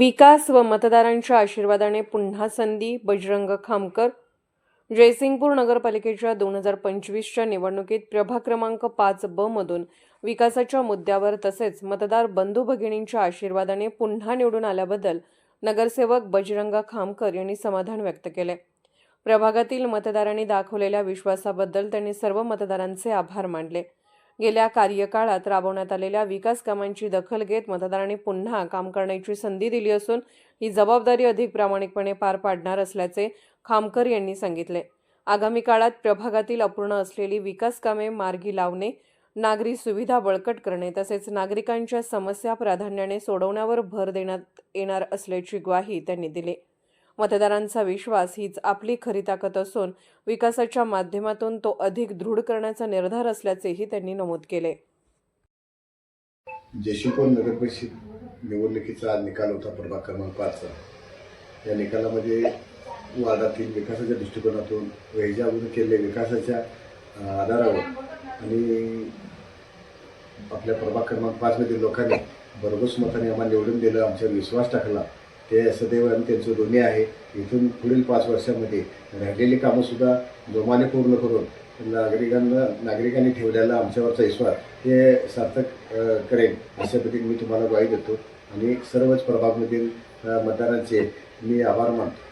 विकास व मतदारांच्या आशीर्वादाने पुन्हा संधी. बजरंग खामकर. जयसिंगपूर नगरपालिकेच्या 2025च्या निवडणुकीत प्रभाग क्रमांक 5B मधून विकासाच्या मुद्द्यावर तसेच मतदार बंधू भगिनींच्या आशीर्वादाने पुन्हा निवडून आल्याबद्दल नगरसेवक बजरंग खामकर यांनी समाधान व्यक्त केले. प्रभागातील मतदारांनी दाखवलेल्या विश्वासाबद्दल त्यांनी सर्व मतदारांचे आभार मानले. गेल्या कार्यकाळात राबवण्यात आलेल्या विकास कामांची दखल घेत मतदारांनी पुन्हा काम करण्याची संधी दिली असून ही जबाबदारी अधिक प्रामाणिकपणे पार पाडणार असल्याचे खामकर यांनी सांगितले. आगामी काळात प्रभागातील अपूर्ण असलेली विकास कामे मार्गी लावणे, नागरी सुविधा बळकट करणे तसेच नागरिकांच्या समस्या प्राधान्याने सोडवण्यावर भर देण्यात येणार असल्याची ग्वाही त्यांनी दिली. मतदारांचा विश्वास हीच आपली खरी ताकद असून विकासाच्या माध्यमातून तो अधिक दृढ करण्याचा निर्धार असल्याचेही त्यांनी नमूद केले. जयसिंगपूर नगरपरिषद निवडणुकीचा निकाल होता प्रभाग क्रमांक 5चा. या निकालामध्ये वार्डातील विकासाच्या दृष्टिकोनातून व ह्याच्या अगोदर केलेल्या विकासाच्या आधारावर आणि आपल्या प्रभाग क्रमांक 5मधील लोकांनी भरघोस मताने आम्हाला निवडून दिलं, आमच्यावर विश्वास टाकला. ते सदैव आणि त्यांचं ऋणी आहे. इथून पुढील 5 वर्षामध्ये राहिलेली कामंसुद्धा जोमाने पूर्ण करून नागरिकांनी ठेवलेला आमच्यावरचा विश्वास हे सार्थक करेन अशा पद्धतीने मी तुम्हाला ग्वाही देतो आणि सर्वच प्रभागामधील मतदारांचे मी आभार मानतो.